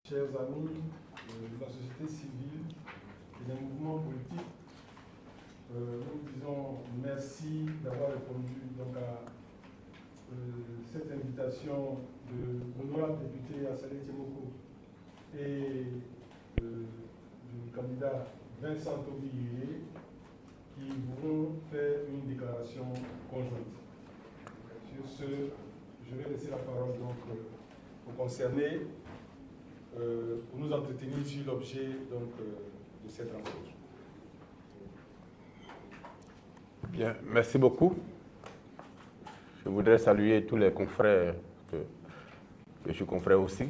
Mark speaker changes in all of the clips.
Speaker 1: Chers amis de la société civile et des mouvements politiques, nous disons merci d'avoir répondu donc, à cette invitation de l'honorable député Assalé Tchemoko et du candidat Vincent Tobi qui vont faire une déclaration conjointe. Sur ce, je vais laisser la parole donc aux concernés pour nous entretenir sur l'objet de cette rencontre.
Speaker 2: Bien, merci beaucoup. Je voudrais saluer tous les confrères, que je suis confrère aussi,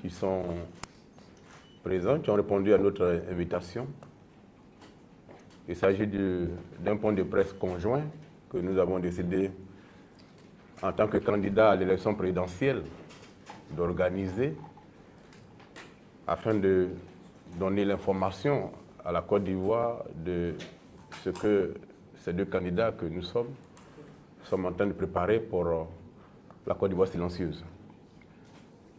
Speaker 2: qui sont présents, qui ont répondu à notre invitation. Il s'agit d'un point de presse conjoint que nous avons décidé, en tant que candidat à l'élection présidentielle, d'organiser afin de donner l'information à la Côte d'Ivoire de ce que ces deux candidats que nous sommes en train de préparer pour la Côte d'Ivoire silencieuse.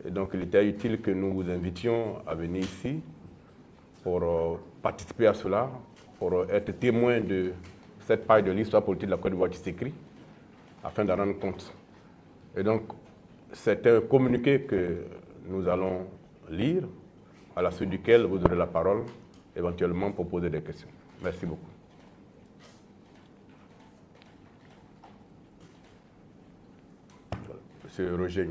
Speaker 2: Et donc il était utile que nous vous invitions à venir ici pour participer à cela, pour être témoin de cette page de l'histoire politique de la Côte d'Ivoire qui s'écrit, afin d'en rendre compte. Et donc c'est un communiqué que nous allons lire, à la suite duquel vous aurez la parole, éventuellement pour poser des questions. Merci beaucoup. Monsieur Roger.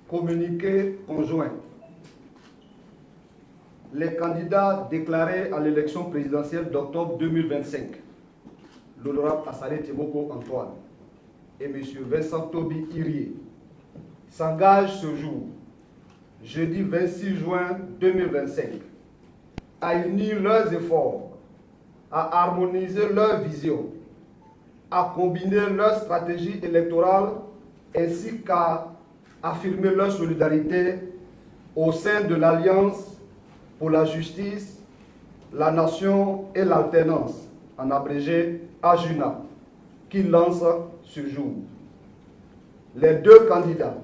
Speaker 3: Communiqué conjoint. Les candidats déclarés à l'élection présidentielle d'octobre 2025, l'honorable Assalé Tchemoko Antoine et M. Vincent Tobi Irié, s'engagent ce jour, jeudi 26 juin 2025, à unir leurs efforts, à harmoniser leurs visions, à combiner leur stratégie électorale ainsi qu'à affirmer leur solidarité au sein de l'Alliance pour la justice, la nation et l'alternance, en abrégé AJUNA, qui lance ce jour. Les deux candidats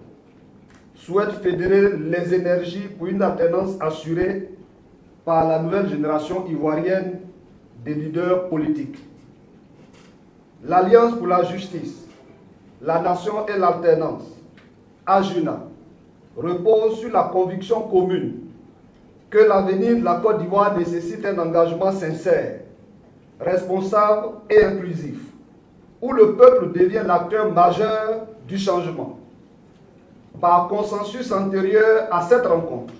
Speaker 3: souhaitent fédérer les énergies pour une alternance assurée par la nouvelle génération ivoirienne des leaders politiques. L'Alliance pour la justice, la nation et l'alternance, AJUNA, repose sur la conviction commune que l'avenir de la Côte d'Ivoire nécessite un engagement sincère, responsable et inclusif, où le peuple devient l'acteur majeur du changement. Par consensus antérieur à cette rencontre,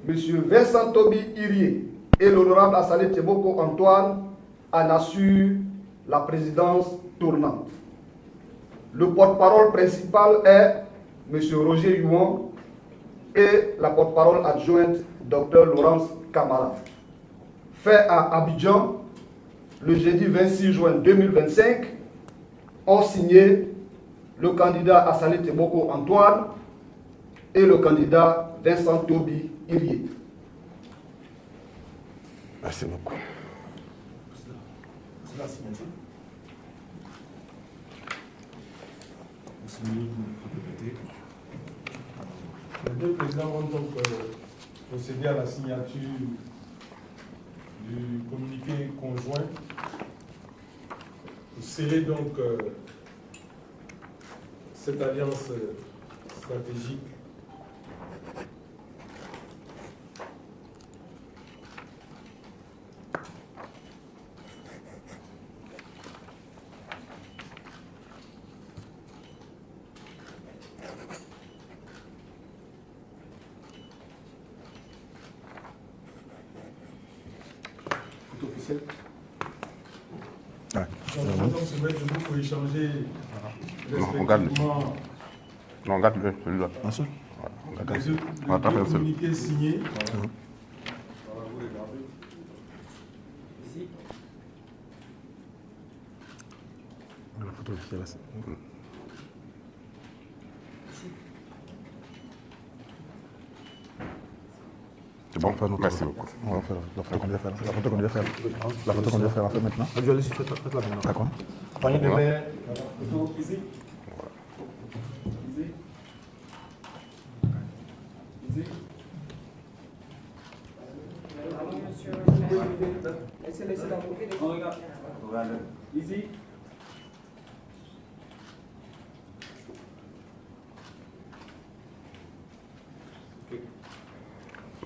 Speaker 3: M. Vincent Tobi Irié et l'honorable Assalé Tchemoko Antoine en assurent la présidence tournante. Le porte-parole principal est M. Roger Yuan et la porte-parole adjointe, Dr Laurence Kamara. Fait à Abidjan, le jeudi 26 juin 2025, ont signé le candidat Assalé Tchemoko Antoine et le candidat Vincent Tobi Irié.
Speaker 2: Merci beaucoup.
Speaker 1: Les deux présidents vont donc procéder à la signature du communiqué conjoint pour sceller donc cette alliance stratégique . Officiel.
Speaker 2: Ouais.
Speaker 1: Donc, on se met debout pour échanger
Speaker 2: Non, on garde celui-là.
Speaker 1: Un seul.
Speaker 2: On va taper un seul.
Speaker 1: Communiqué signé.
Speaker 2: La photo officielle. Bon, merci beaucoup.
Speaker 4: On va faire la photo qu'on devait faire. La photo qu'on devait faire. La photo qu'on devait faire, on va faire maintenant.
Speaker 5: Je vais laisser faites-la maintenant.
Speaker 4: D'accord.
Speaker 1: Panier de main, photo ici. Ici. Ici. Ici.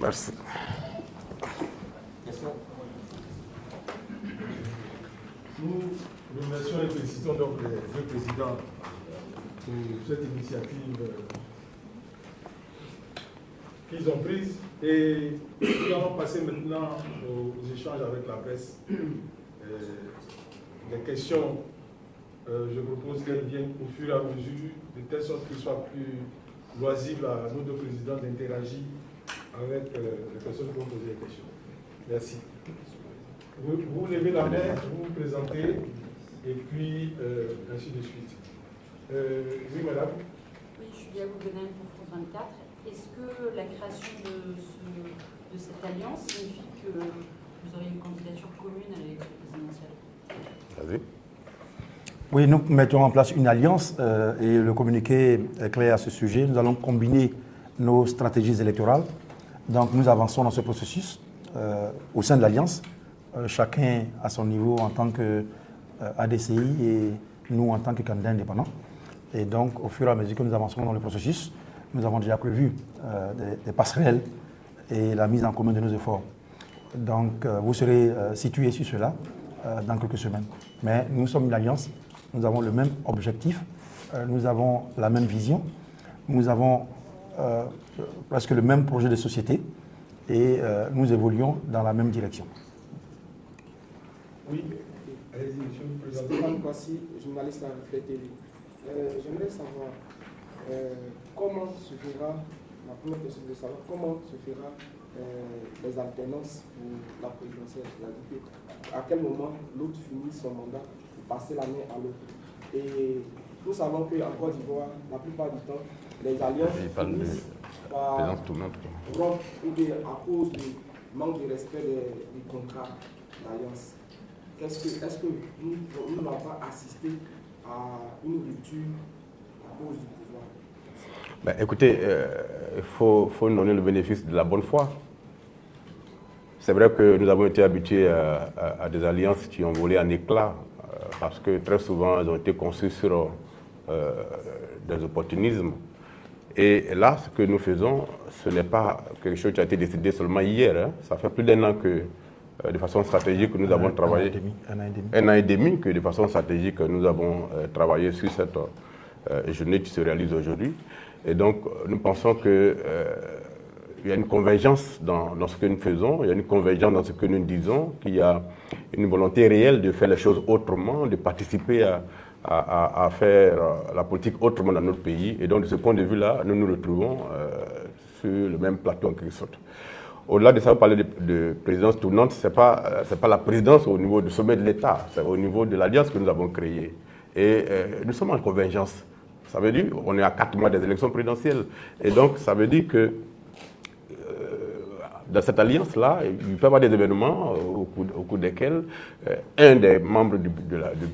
Speaker 2: Merci.
Speaker 1: Nous remercions et félicitons donc les deux présidents pour cette initiative qu'ils ont prise. Et nous allons passer maintenant aux échanges avec la presse. Les questions, je propose qu'elles viennent au fur et à mesure, de telle sorte qu'il soit plus loisible à nos deux présidents d'interagir avec les personnes qui vont poser les questions. Merci. Vous levez la main, vous vous présentez, et puis ainsi de suite. Oui, madame.
Speaker 6: Oui, Julia Gouvenin pour France 24. Est-ce que la création de cette alliance signifie que vous aurez une candidature commune à l'élection présidentielle?
Speaker 2: Vas-y.
Speaker 4: Oui, nous mettons en place une alliance et le communiqué est clair à ce sujet. Nous allons combiner nos stratégies électorales. Donc nous avançons dans ce processus au sein de l'alliance. Chacun à son niveau en tant que ADCI et nous en tant que candidats indépendants. Et donc au fur et à mesure que nous avançons dans le processus, nous avons déjà prévu des passerelles et la mise en commun de nos efforts. Donc vous serez situés sur cela dans quelques semaines. Mais nous sommes une alliance, nous avons le même objectif, nous avons la même vision, nous avons presque le même projet de société et nous évoluons dans la même direction.
Speaker 1: Oui, allez-y, monsieur le président.
Speaker 5: Stéphane Kwasi, journaliste à Reflet TV. J'aimerais savoir comment se fera, la première question de savoir comment se fera les alternances pour la présidentielle. C'est-à-dire à quel moment l'autre finit son mandat pour passer la main à l'autre. Et nous savons qu'en Côte d'Ivoire, la plupart du temps, les alliances finissent par rompre ou bien à cause du manque de respect des contrats d'alliance. Est-ce que nous n'avons pas assisté à une rupture à cause du pouvoir?
Speaker 2: Ben, écoutez, il faut donner le bénéfice de la bonne foi. C'est vrai que nous avons été habitués à des alliances qui ont volé en éclats, parce que très souvent, elles ont été conçues sur des opportunismes. Et là, ce que nous faisons, ce n'est pas quelque chose qui a été décidé seulement hier. Hein. Ça fait plus d'un an que, de façon stratégique, nous avons travaillé. Un an et demi que, de façon stratégique, nous avons travaillé sur cette journée qui se réalise aujourd'hui. Et donc, nous pensons qu'il y a une convergence dans ce que nous faisons, il y a une convergence dans ce que nous disons, qu'il y a une volonté réelle de faire les choses autrement, de participer à faire la politique autrement dans notre pays. Et donc, de ce point de vue-là, nous nous retrouvons sur le même plateau en quelque sorte. Au-delà de ça, vous parlez de présidence tournante, ce n'est pas la présidence au niveau du sommet de l'État, c'est au niveau de l'alliance que nous avons créée. Et nous sommes en convergence. Ça veut dire qu'on est à 4 mois des élections présidentielles. Et donc, ça veut dire que dans cette alliance-là, il peut y avoir des événements au cours desquels un des membres du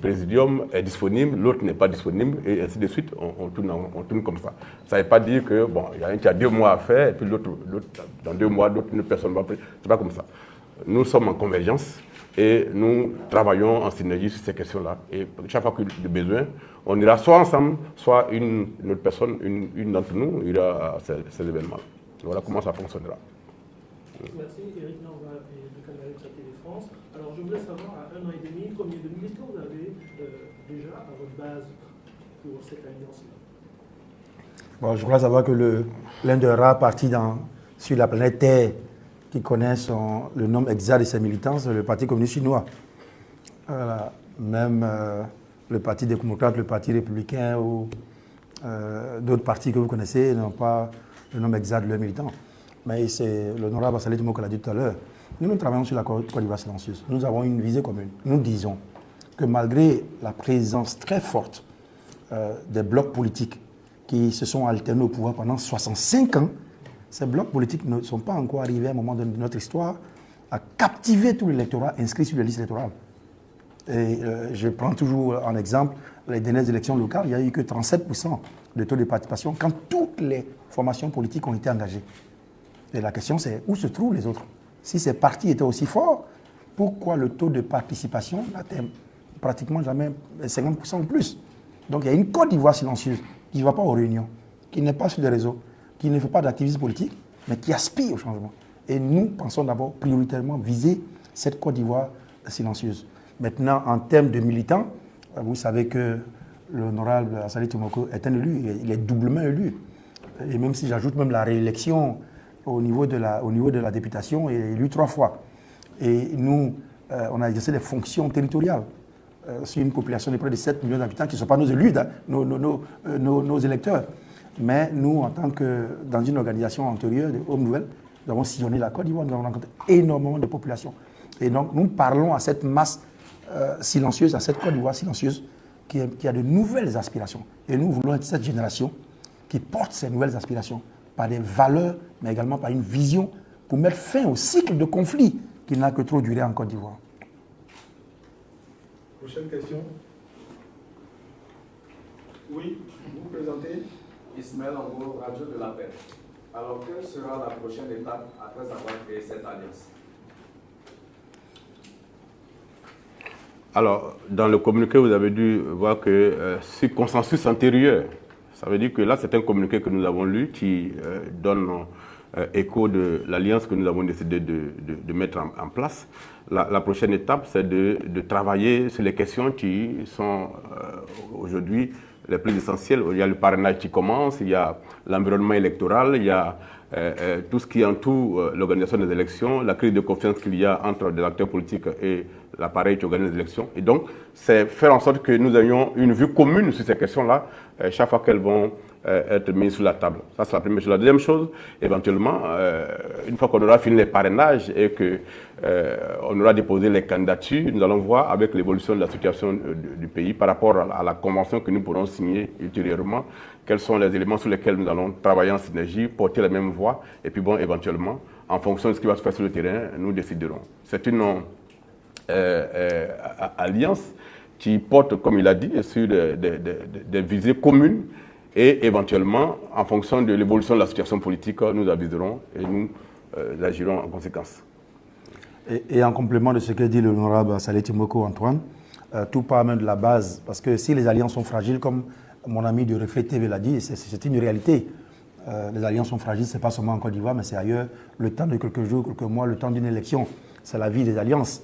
Speaker 2: présidium est disponible, l'autre n'est pas disponible, et ainsi de suite, on tourne comme ça. Ça ne veut pas dire que, bon, il y a un qui a 2 mois à faire, et puis l'autre, dans 2 mois, une personne va prendre. Ce n'est pas comme ça. Nous sommes en convergence et nous travaillons en synergie sur ces questions-là. Et chaque fois qu'il y a besoin, on ira soit ensemble, soit une autre personne, une d'entre nous ira à ces événements. Voilà comment ça fonctionnera.
Speaker 7: Merci, Eric Norva du Canal Télé France. Alors, je voulais savoir, à 1 an et demi, combien de militants vous avez déjà à votre base pour cette alliance-là?
Speaker 4: Bon, je voudrais savoir que l'un des rares partis sur la planète Terre qui connaissent le nom exact de ses militants, c'est le Parti communiste chinois. Même le Parti démocrate, le Parti républicain ou d'autres partis que vous connaissez n'ont pas le nom exact de leurs militants. Mais c'est l'honorable Assalé Dimo qui l'a dit tout à l'heure. Nous travaillons sur la Côte d'Ivoire silencieuse. Nous avons une visée commune. Nous disons que malgré la présence très forte des blocs politiques qui se sont alternés au pouvoir pendant 65 ans, ces blocs politiques ne sont pas encore arrivés à un moment de notre histoire à captiver tout l'électorat inscrit sur les listes électorales. Et je prends toujours en exemple les dernières élections locales, il n'y a eu que 37% de taux de participation quand toutes les formations politiques ont été engagées. Et la question c'est où se trouvent les autres? Si ces partis étaient aussi forts, pourquoi le taux de participation n'atteint pratiquement jamais 50% ou plus? Donc il y a une Côte d'Ivoire silencieuse qui ne va pas aux réunions, qui n'est pas sur les réseaux, qui ne fait pas d'activisme politique, mais qui aspire au changement. Et nous pensons d'abord prioritairement viser cette Côte d'Ivoire silencieuse. Maintenant, en termes de militants, vous savez que l'honorable Assali Tomoko est un élu, il est doublement élu. Et même si j'ajoute même la réélection au niveau de la députation, il est élu 3 fois. Et nous, on a exercé des fonctions territoriales sur une population de près de 7 millions d'habitants qui ne sont pas nos élus, nos électeurs. Mais nous, en tant que dans une organisation antérieure de Home Nouvelle, nous avons sillonné la Côte d'Ivoire, nous avons rencontré énormément de populations. Et donc, nous parlons à cette masse silencieuse, à cette Côte d'Ivoire silencieuse, qui a de nouvelles aspirations. Et nous voulons être cette génération qui porte ces nouvelles aspirations par des valeurs, mais également par une vision pour mettre fin au cycle de conflit qui n'a que trop duré en Côte d'Ivoire.
Speaker 1: Prochaine question. Oui, vous vous présentez.
Speaker 3: Ismaël Ango, Radio de la Paix. Alors, quelle sera la prochaine étape après avoir créé cette alliance?
Speaker 2: Alors, dans le communiqué, vous avez dû voir que ce consensus antérieur, ça veut dire que là, c'est un communiqué que nous avons lu qui donne écho de l'alliance que nous avons décidé de mettre en place. La prochaine étape, c'est de travailler sur les questions qui sont aujourd'hui les plus essentielles. Il y a le parrainage qui commence, il y a l'environnement électoral, il y a tout ce qui entoure l'organisation des élections, la crise de confiance qu'il y a entre des acteurs politiques et l'appareil qui organise les élections. Et donc, c'est faire en sorte que nous ayons une vue commune sur ces questions-là, chaque fois qu'elles vont être mises sur la table. Ça, c'est la première chose. La deuxième chose, éventuellement, une fois qu'on aura fini les parrainages et qu'on aura déposé les candidatures, nous allons voir avec l'évolution de la situation du pays par rapport à la convention que nous pourrons signer ultérieurement, quels sont les éléments sur lesquels nous allons travailler en synergie, porter la même voie, et puis bon, éventuellement, en fonction de ce qui va se faire sur le terrain, nous déciderons. C'est une alliance qui porte, comme il a dit, sur des visées communes, et éventuellement, en fonction de l'évolution de la situation politique, nous aviserons et nous agirons en conséquence.
Speaker 4: Et en complément de ce que dit l'honorable Assali Tomoko Antoine, tout part même de la base, parce que si les alliances sont fragiles, comme mon ami de Reflet TV l'a dit, c'est une réalité. Les alliances sont fragiles, ce n'est pas seulement en Côte d'Ivoire, mais c'est ailleurs. Le temps de quelques jours, quelques mois, le temps d'une élection, c'est la vie des alliances.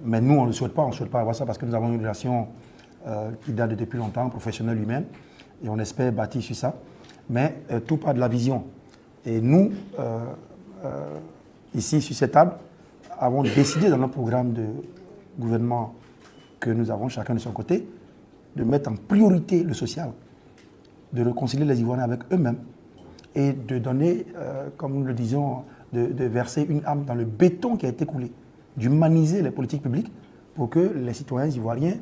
Speaker 4: Mais nous, on ne souhaite pas avoir ça parce que nous avons une relation qui date depuis longtemps, professionnelle humaine, et on espère bâtir sur ça. Mais tout part de la vision. Et nous, ici, sur cette table, avons décidé dans notre programme de gouvernement que nous avons chacun de son côté, de mettre en priorité le social, de réconcilier les Ivoiriens avec eux-mêmes et de donner, comme nous le disions, de verser une âme dans le béton qui a été coulé, d'humaniser les politiques publiques pour que les citoyens ivoiriens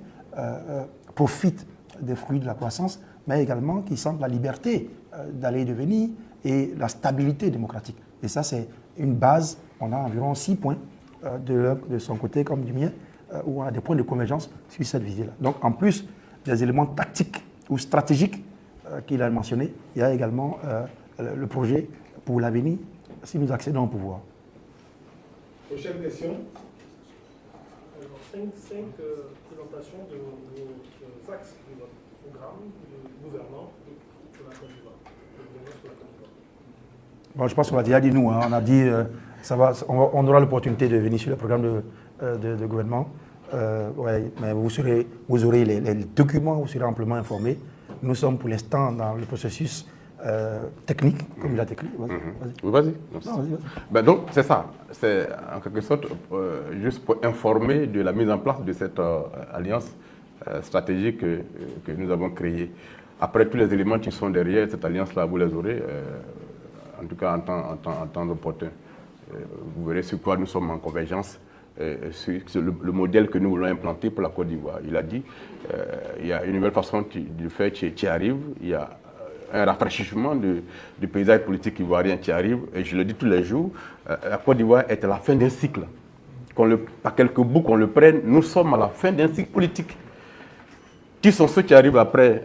Speaker 4: profitent des fruits de la croissance, mais également qu'ils sentent la liberté d'aller et de venir et la stabilité démocratique. Et ça, c'est une base. On a environ 6 points de son côté comme du mien, où on a des points de convergence sur cette visée-là. Donc, en plus des éléments tactiques ou stratégiques qu'il a mentionnés, il y a également le projet pour l'avenir si nous accédons au pouvoir.
Speaker 1: Prochaine question.
Speaker 7: Alors, 5 présentations de vos axes de votre programme de gouvernement sur la Côte d'Ivoire.
Speaker 4: Bon, je pense qu'on l'a déjà dit, nous. Hein, on a dit, on aura l'opportunité de venir sur le programme de gouvernement. Ouais, mais vous aurez les documents, vous serez amplement informés. Nous sommes pour l'instant dans le processus technique, comme il a écrit.
Speaker 2: Vas-y. Ben donc, c'est ça. C'est en quelque sorte juste pour informer de la mise en place de cette alliance stratégique que nous avons créée. Après, tous les éléments qui sont derrière cette alliance-là, vous les aurez, en tout cas en temps opportun. Vous verrez sur quoi nous sommes en convergence, sur le modèle que nous voulons implanter pour la Côte d'Ivoire. Il a dit, il y a une nouvelle façon de faire qui arrive, il y a un rafraîchissement du paysage politique ivoirien qui arrive. Et je le dis tous les jours, la Côte d'Ivoire est à la fin d'un cycle. Par quelques bouts qu'on le prenne, nous sommes à la fin d'un cycle politique. Qui sont ceux qui arrivent après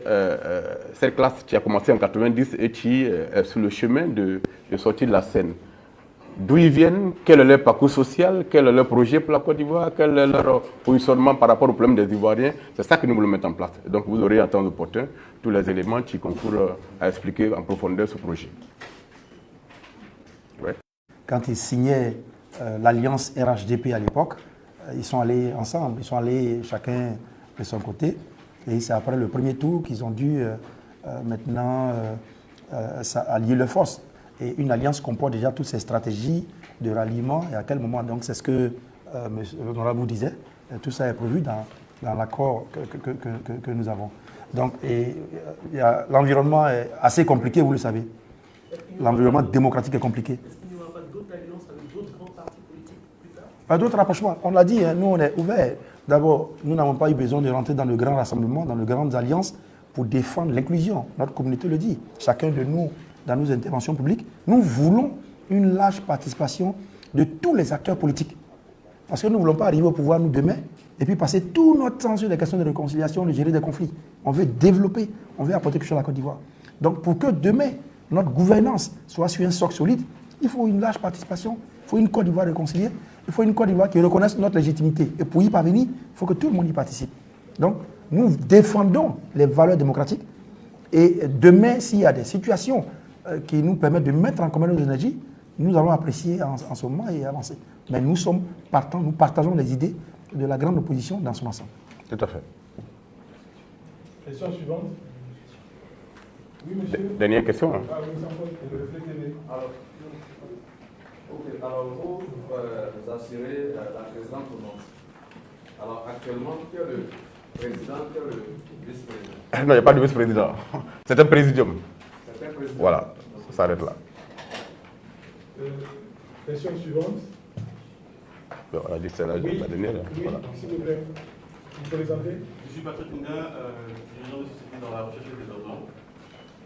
Speaker 2: cette classe qui a commencé en 90 et qui est sur le chemin de sortir de la scène? D'où ils viennent, quel est leur parcours social, quel est leur projet pour la Côte d'Ivoire, quel est leur positionnement par rapport aux problèmes des Ivoiriens. C'est ça que nous voulons mettre en place. Donc vous aurez en temps opportun tous les éléments qui concourent à expliquer en profondeur ce projet. Ouais.
Speaker 4: Quand ils signaient l'alliance RHDP à l'époque, ils sont allés ensemble, ils sont allés chacun de son côté. Et c'est après le premier tour qu'ils ont dû maintenant allier leurs forces. Et une alliance comporte déjà toutes ces stratégies de ralliement et à quel moment. Donc c'est ce que l'honorable vous disait. Tout ça est prévu dans l'accord que nous avons. Donc l'environnement est assez compliqué, vous le savez. L'environnement démocratique est compliqué.
Speaker 7: Est-ce qu'il n'y aura pas d'autres alliances avec d'autres grands partis politiques plus tard?
Speaker 4: Pas d'autres rapprochements. On l'a dit, hein, nous on est ouverts. D'abord, nous n'avons pas eu besoin de rentrer dans le grand rassemblement, dans les grandes alliances pour défendre l'inclusion. Notre communauté le dit. Chacun de nous, dans nos interventions publiques, nous voulons une large participation de tous les acteurs politiques. Parce que nous ne voulons pas arriver au pouvoir, nous, demain, et puis passer tout notre temps sur les questions de réconciliation, de gérer des conflits. On veut développer, on veut apporter quelque chose à la Côte d'Ivoire. Donc, pour que demain, notre gouvernance soit sur un socle solide, il faut une large participation, il faut une Côte d'Ivoire réconciliée, il faut une Côte d'Ivoire qui reconnaisse notre légitimité. Et pour y parvenir, il faut que tout le monde y participe. Donc, nous défendons les valeurs démocratiques. Et demain, s'il y a des situations qui nous permettent de mettre en commun nos énergies, nous allons apprécier en ce moment et avancer. Mais nous sommes partants, nous partageons les idées de la grande opposition dans son ensemble.
Speaker 2: Tout à fait.
Speaker 1: Question suivante. Oui, monsieur.
Speaker 2: Dernière question. Hein.
Speaker 1: Ah oui, Jean-Paul, le Reflet TV.
Speaker 8: Alors vous assurez la présidente ou non? Alors actuellement, qui est le président, qui est le vice-président?
Speaker 2: Non, il n'y a pas de vice-président. C'est un présidium.
Speaker 8: C'est un président.
Speaker 2: Voilà, ça s'arrête là.
Speaker 1: Question suivante.
Speaker 2: Bon, on a dit que c'est la dernière.
Speaker 1: Oui,
Speaker 2: Voilà.
Speaker 1: s'il vous plaît. Vous présentez?
Speaker 9: Je suis Patrick Kounda, dirigeant de société dans la recherche et le développement.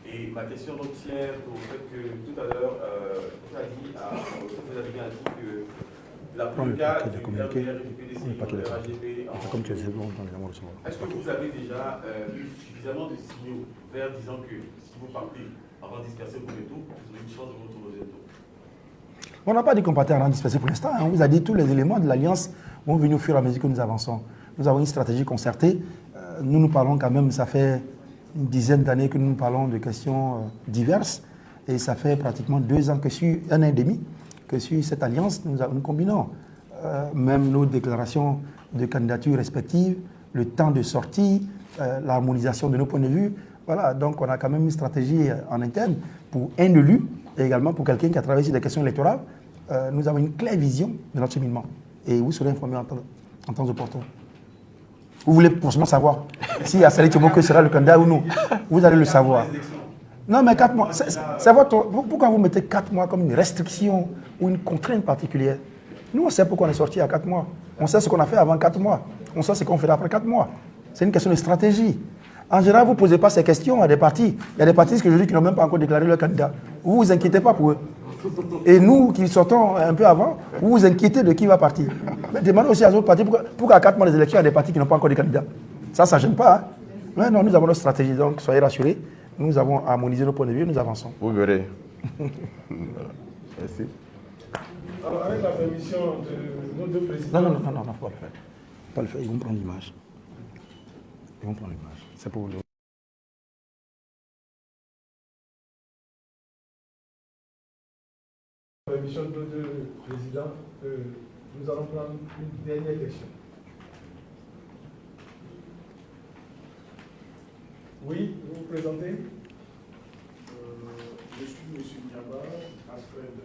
Speaker 9: Et ma question donc tient au fait que tout à l'heure, tu as dit, vous avez bien dit que la plupart du RGPDC,
Speaker 4: comme tu as dit,
Speaker 9: est-ce que vous avez déjà eu suffisamment de signaux verts disant que si vous partez avant de disperser pour le tour, vous avez une chance de vous retrouver au deuxième tour?
Speaker 4: On n'a pas dit qu'on partait avant de disperser pour l'instant. On vous a dit tous les éléments de l'alliance vont venir au fur et à mesure que nous avançons. Nous avons une stratégie concertée. Nous parlons quand même, ça fait une dizaine d'années que nous parlons de questions diverses. Et ça fait pratiquement 2 ans que sur un an et demi que sur cette alliance, nous combinons même nos déclarations de candidature respectives, le temps de sortie, l'harmonisation de nos points de vue. Voilà, donc on a quand même une stratégie en interne pour un élu et également pour quelqu'un qui a travaillé sur des questions électorales. Nous avons une claire vision de notre cheminement et vous serez informés en temps opportun. Vous voulez forcément savoir si Assali Tchomoko sera le candidat ou non. Vous allez le savoir. Non, mais 4 mois, c'est votre... Pourquoi vous mettez 4 mois comme une restriction ou une contrainte particulière? Nous, on sait pourquoi on est sorti à 4 mois. On sait ce qu'on a fait avant 4 mois. On sait ce qu'on fera après 4 mois. C'est une question de stratégie. En général, vous ne posez pas ces questions à des partis. Il y a des partis que je dis qui n'ont même pas encore déclaré leur candidat. Vous ne vous inquiétez pas pour eux. Et nous, qui sortons un peu avant, vous vous inquiétez de qui va partir. Mais demandez aussi à d'autres partis pourquoi à 4 mois des élections, il y a des partis qui n'ont pas encore de candidats. Ça ne gêne pas. Hein? Mais non, nous avons notre stratégie, donc soyez rassurés. Nous avons harmonisé nos points de vue, nous avançons.
Speaker 2: Vous verrez. Merci.
Speaker 1: Alors, avec la permission de nos deux présidents...
Speaker 4: Non, il ne faut pas le faire. Pas le faire, ils vont prendre l'image. Ils vont prendre l'image. C'est pour nous.
Speaker 1: La permission de nos deux présidents, nous allons prendre une dernière question. Oui, vous vous présentez?
Speaker 10: Je suis M. Niaba, Alfred.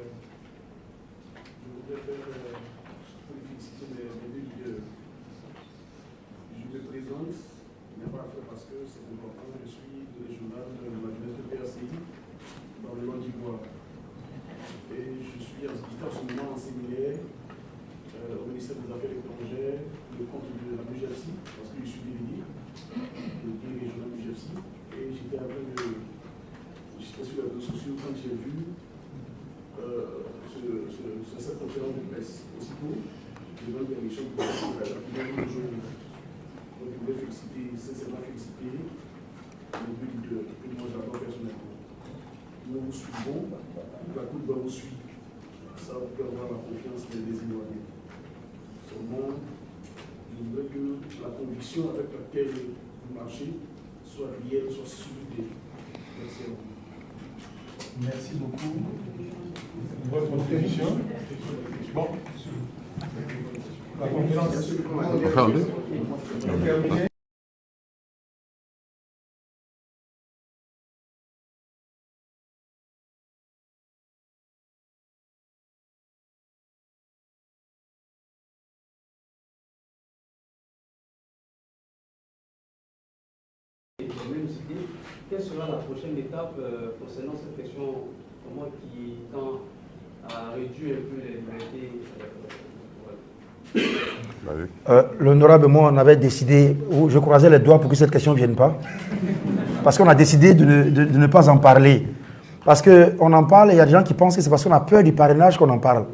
Speaker 10: Je voudrais faire féliciter les deux leaders. Je me présente, Niaba Alfred, parce que c'est important. Je suis du régional de la jeunesse de PACI dans le Nord d'Ivoire. Et je suis en ce moment en séminaire au ministère des Affaires étrangères, le compte de la BGFC, parce que je suis délégué, le régional BGFC, et j'étais en train de sincèrement féliciter les deux leaders que moi j'adore personnellement. Nous vous suivons, la Côte d'Ivoire vous suit. Ça vous peut avoir la confiance des désignés. Seulement, je voudrais que la conviction avec laquelle vous marchez soit réelle, soit solide. Merci à vous.
Speaker 1: Merci beaucoup. Votre contribution. Bon. La conférence est terminée.
Speaker 11: Quelle sera la prochaine étape concernant cette question qui tend à réduire un peu les libertés
Speaker 4: L'honorable, moi, on avait décidé, je croisais les doigts pour que cette question ne vienne pas, parce qu'on a décidé de ne pas en parler. Parce qu'on en parle et il y a des gens qui pensent que c'est parce qu'on a peur du parrainage qu'on en parle,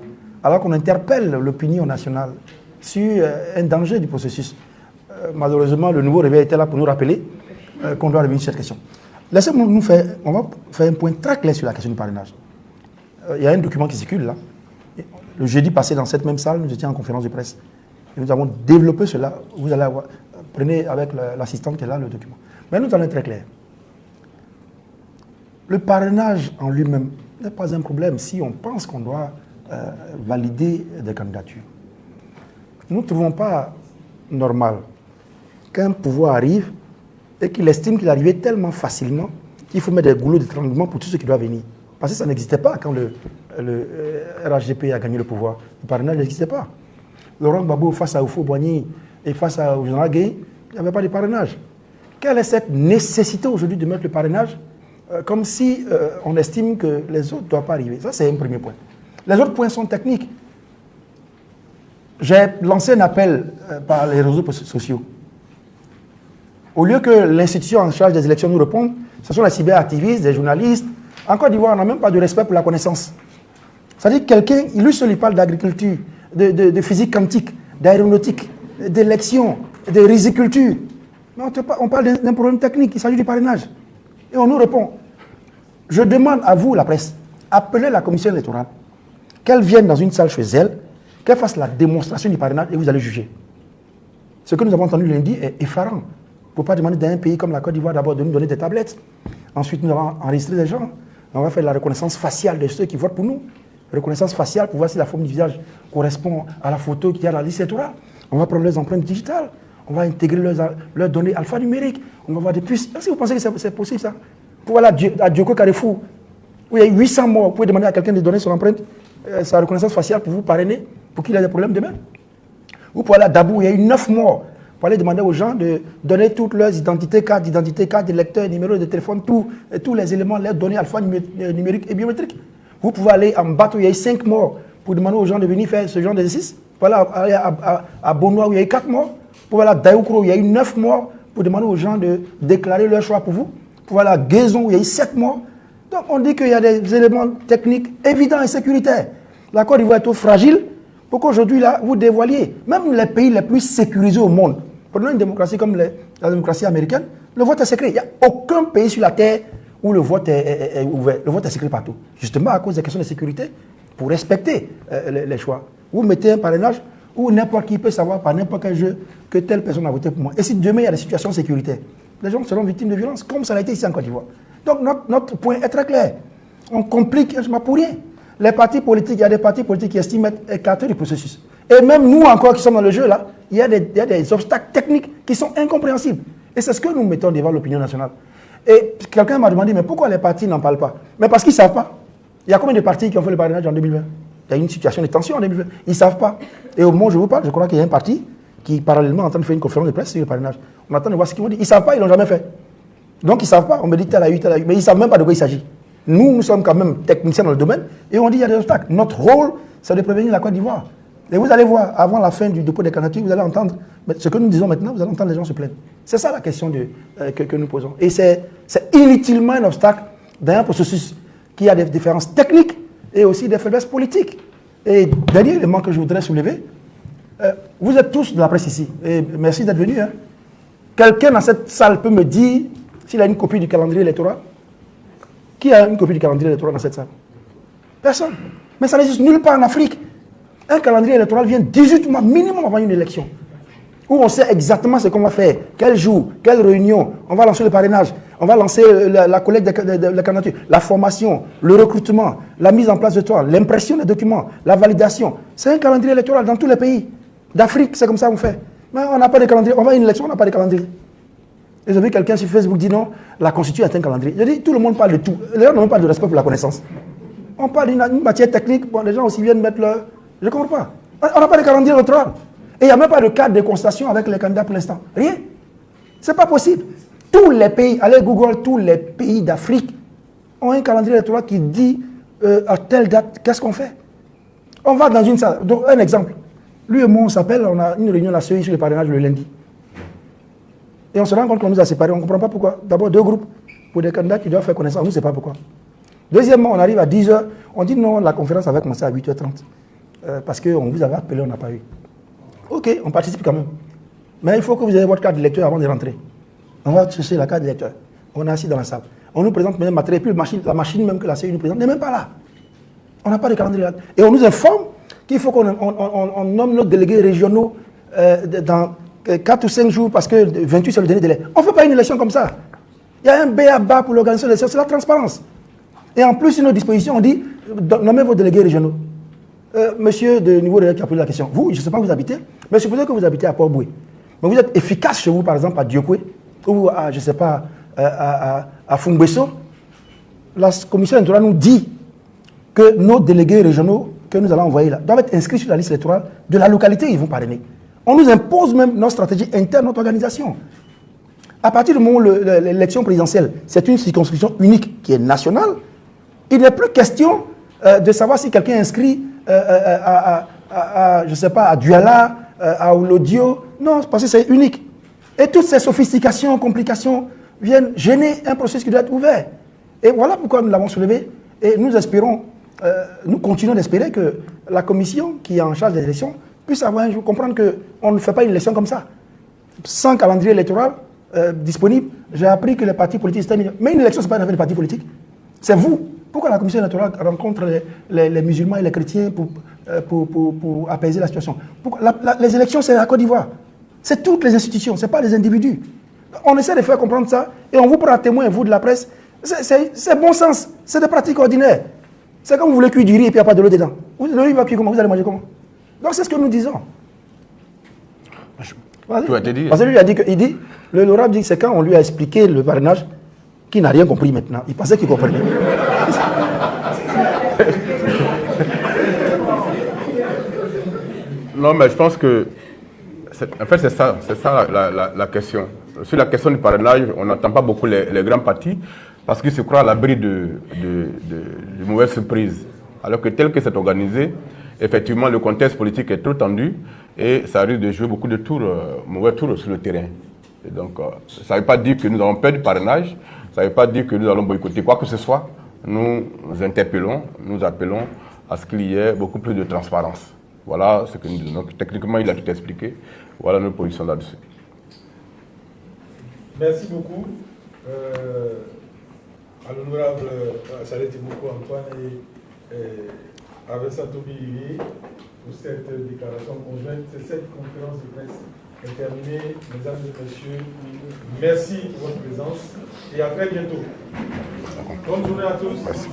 Speaker 4: alors qu'on interpelle l'opinion nationale sur un danger du processus. Malheureusement, le nouveau réveil était là pour nous rappeler qu'on doit revenir sur cette question. Laissez-moi on va faire un point très clair sur la question du parrainage. Il y a un document qui circule là. Le jeudi passé, dans cette même salle, nous étions en conférence de presse. Et nous avons développé cela. Vous allez avoir, prenez avec l'assistante qui est là le document. Mais nous allons être très clairs. Le parrainage en lui-même n'est pas un problème si on pense qu'on doit valider des candidatures. Nous ne trouvons pas normal qu'un pouvoir arrive et qu'il estime qu'il arrivait tellement facilement qu'il faut mettre des goulots d'étranglement pour tout ce qui doit venir. Parce que ça n'existait pas quand le RHDP a gagné le pouvoir. Le parrainage n'existait pas. Laurent Gbagbo face à Oufo Boigny et face à Jean Gueye, il n'y avait pas de parrainage. Quelle est cette nécessité aujourd'hui de mettre le parrainage comme si on estime que les autres ne doivent pas arriver? Ça, c'est un premier point. Les autres points sont techniques. J'ai lancé un appel par les réseaux sociaux. Au lieu que l'institution en charge des élections nous réponde, ce sont les cyberactivistes, des journalistes. En Côte d'Ivoire, on n'a même pas de respect pour la connaissance. C'est-à-dire que quelqu'un, lui seul, il parle d'agriculture, de physique quantique, d'aéronautique, d'élection, de riziculture. Mais on parle d'un problème technique, il s'agit du parrainage. Et on nous répond. Je demande à vous, la presse, appelez la commission électorale, qu'elle vienne dans une salle chez elle, qu'elle fasse la démonstration du parrainage et vous allez juger. Ce que nous avons entendu lundi est effarant. Il ne faut pas demander d'un pays comme la Côte d'Ivoire d'abord de nous donner des tablettes. Ensuite, nous avons enregistré des gens. On va faire la reconnaissance faciale de ceux qui votent pour nous. Reconnaissance faciale pour voir si la forme du visage correspond à la photo qu'il y a dans la liste électorale. On va prendre leurs empreintes digitales. On va intégrer leurs données alphanumériques. On va voir des puces. Est-ce que vous pensez que c'est possible ça? Pour aller à Djoko Carrefour, où il y a 800 morts, vous pouvez demander à quelqu'un de donner son empreinte, sa reconnaissance faciale pour vous parrainer, pour qu'il ait des problèmes demain. Ou pour aller à Dabou, où il y a eu 9 morts. Pour aller demander aux gens de donner toutes leurs identités, cartes d'identité, cartes de lecteur, numéro de téléphone, tous les éléments, les données alphanumériques et biométriques. Vous pouvez aller en bateau, il y a eu 5 morts, pour demander aux gens de venir faire ce genre d'exercice. Pour aller à Bonois, où il y a eu 4 morts. Pour aller à Daoukro, où il y a eu 9 morts, pour demander aux gens de déclarer leur choix pour vous. Pour aller à Guézon, où il y a eu 7 morts. Donc on dit qu'il y a des éléments techniques évidents et sécuritaires. La Côte d'Ivoire est trop fragile pour qu'aujourd'hui, là, vous dévoiliez. Même les pays les plus sécurisés au monde, prenons une démocratie comme la démocratie américaine, le vote est secret. Il n'y a aucun pays sur la terre où le vote est ouvert. Le vote est secret partout. Justement à cause des questions de sécurité, pour respecter les choix. Vous mettez un parrainage où n'importe qui peut savoir par n'importe quel jeu que telle personne a voté pour moi. Et si demain il y a des situations de sécurité, les gens seront victimes de violences, comme ça a été ici en Côte d'Ivoire. Donc notre point est très clair. On complique pour rien. Les partis politiques, il y a des partis politiques qui estiment être écartés du processus. Et même nous encore qui sommes dans le jeu là, il y a des obstacles techniques qui sont incompréhensibles. Et c'est ce que nous mettons devant l'opinion nationale. Et quelqu'un m'a demandé, mais pourquoi les partis n'en parlent pas? Mais parce qu'ils ne savent pas. Il y a combien de partis qui ont fait le parrainage en 2020? Il y a une situation de tension en 2020. Ils ne savent pas. Et au moment où je vous parle, je crois qu'il y a un parti qui parallèlement est en train de faire une conférence de presse sur le parrainage. On attend de voir ce qu'ils vont dire. Ils ne savent pas, ils ne l'ont jamais fait. Donc ils ne savent pas. On me dit tel a eu, mais ils ne savent même pas de quoi il s'agit. Nous sommes quand même techniciens dans le domaine et on dit qu'il y a des obstacles. Notre rôle, c'est de prévenir la Côte d'Ivoire. Et vous allez voir, avant la fin du dépôt des candidatures, vous allez entendre ce que nous disons maintenant, vous allez entendre les gens se plaindre. C'est ça la question que nous posons. Et c'est inutilement un obstacle dans un processus qui a des différences techniques et aussi des faiblesses politiques. Et dernier élément que je voudrais soulever, vous êtes tous de la presse ici, et merci d'être venus. Quelqu'un dans cette salle peut me dire s'il a une copie du calendrier électoral? Qui a une copie du calendrier électoral dans cette salle? Personne. Mais ça n'existe nulle part en Afrique. Un calendrier électoral vient 18 mois minimum avant une élection. Où on sait exactement ce qu'on va faire, quel jour, quelle réunion, on va lancer le parrainage, on va lancer la collecte de candidatures, la formation, le recrutement, la mise en place de toile, l'impression des documents, la validation. C'est un calendrier électoral dans tous les pays. D'Afrique, c'est comme ça qu'on fait. Mais on n'a pas de calendrier, on va à une élection, on n'a pas de calendrier. Et j'ai vu quelqu'un sur Facebook dire non, la Constitution est un calendrier. Je dis, tout le monde parle de tout. Les gens n'ont pas de respect pour la connaissance. On parle d'une matière technique, bon, les gens aussi viennent mettre leur... Je ne comprends pas. On n'a pas de calendrier électoral. Et il n'y a même pas de cadre de constatation avec les candidats pour l'instant. Rien. Ce n'est pas possible. Tous les pays, allez Google, tous les pays d'Afrique ont un calendrier électoral qui dit à telle date, qu'est-ce qu'on fait? On va dans une salle. Donc, un exemple. Lui et moi, on s'appelle, on a une réunion à la CEI sur le parrainage le lundi. Et on se rend compte qu'on nous a séparés. On ne comprend pas pourquoi. D'abord, 2 groupes pour des candidats qui doivent faire connaissance. On ne sait pas pourquoi. Deuxièmement, on arrive à 10h. On dit non, la conférence avait commencé à 8h30. Parce qu'on vous avait appelé, on n'a pas eu. Ok, on participe quand même. Mais il faut que vous ayez votre carte de lecteur avant de rentrer. On va chercher la carte de lecteur. On est assis dans la salle. On nous présente même le matériel. Puis la machine même que la CEI nous présente n'est même pas là. On n'a pas de calendrier. Et on nous informe qu'il faut qu'on nomme nos délégués régionaux dans 4 ou 5 jours parce que 28 c'est le dernier délai. On ne fait pas une élection comme ça. Il y a un b.a.-ba pour l'organisation de l'élection, c'est la transparence. Et en plus, sur nos dispositions, on dit nommez vos délégués régionaux. Monsieur de niveau de qui a posé la question, vous, je ne sais pas où vous habitez, mais supposez que vous habitez à Port-Boué. Mais vous êtes efficace chez vous, par exemple, à Diokwe, ou à, je ne sais pas, à Fungbeso. La commission électorale nous dit que nos délégués régionaux que nous allons envoyer là doivent être inscrits sur la liste électorale de la localité où ils vont parrainer. On nous impose même notre stratégie interne, notre organisation. À partir du moment où l'élection présidentielle, c'est une circonscription unique qui est nationale, il n'est plus question de savoir si quelqu'un est inscrit je ne sais pas, à Douala, à Oulodio. Non, parce que c'est unique. Et toutes ces sophistications, complications viennent gêner un processus qui doit être ouvert. Et voilà pourquoi nous l'avons soulevé. Et nous espérons, nous continuons d'espérer que la commission qui est en charge des élections puisse avoir un jour comprendre qu'on ne fait pas une élection comme ça. Sans calendrier électoral disponible, j'ai appris que les partis politiques se terminent. Mais une élection, ce n'est pas une affaire de partis politiques. C'est vous. Pourquoi la commission électorale rencontre les musulmans et les chrétiens pour apaiser la situation? Les élections, c'est la Côte d'Ivoire. C'est toutes les institutions, ce n'est pas les individus. On essaie de faire comprendre ça et on vous prend à témoin, vous de la presse. C'est bon sens, c'est des pratiques ordinaires. C'est comme vous voulez cuire du riz et puis il n'y a pas de l'eau dedans. Le riz va cuire comment? Vous allez manger comment? Donc c'est ce que nous disons.
Speaker 2: Tu as dit.
Speaker 4: Parce que lui a dit le RAB dit que c'est quand on lui a expliqué le parrainage qu'il n'a rien compris maintenant. Il pensait qu'il comprenait.
Speaker 2: Non, mais je pense que, en fait, c'est ça la question. Sur la question du parrainage, on n'entend pas beaucoup les grands partis parce qu'ils se croient à l'abri de mauvaises surprises. Alors que tel que c'est organisé, effectivement, le contexte politique est trop tendu et ça risque de jouer beaucoup de mauvais tours sur le terrain. Et donc, ça ne veut pas dire que nous avons peur du parrainage, ça ne veut pas dire que nous allons boycotter quoi que ce soit. Nous interpellons, nous appelons à ce qu'il y ait beaucoup plus de transparence. Voilà ce que nous disons. Donc, techniquement, il a tout expliqué. Voilà notre position là-dessus.
Speaker 1: Merci beaucoup à l'honorable Charles Tibouko Antoine et à Vincent Tobiri pour cette déclaration conjointe. Cette conférence de presse est terminée. Mesdames et messieurs, merci pour votre présence et à très bientôt. Bonne journée à tous.
Speaker 2: Merci.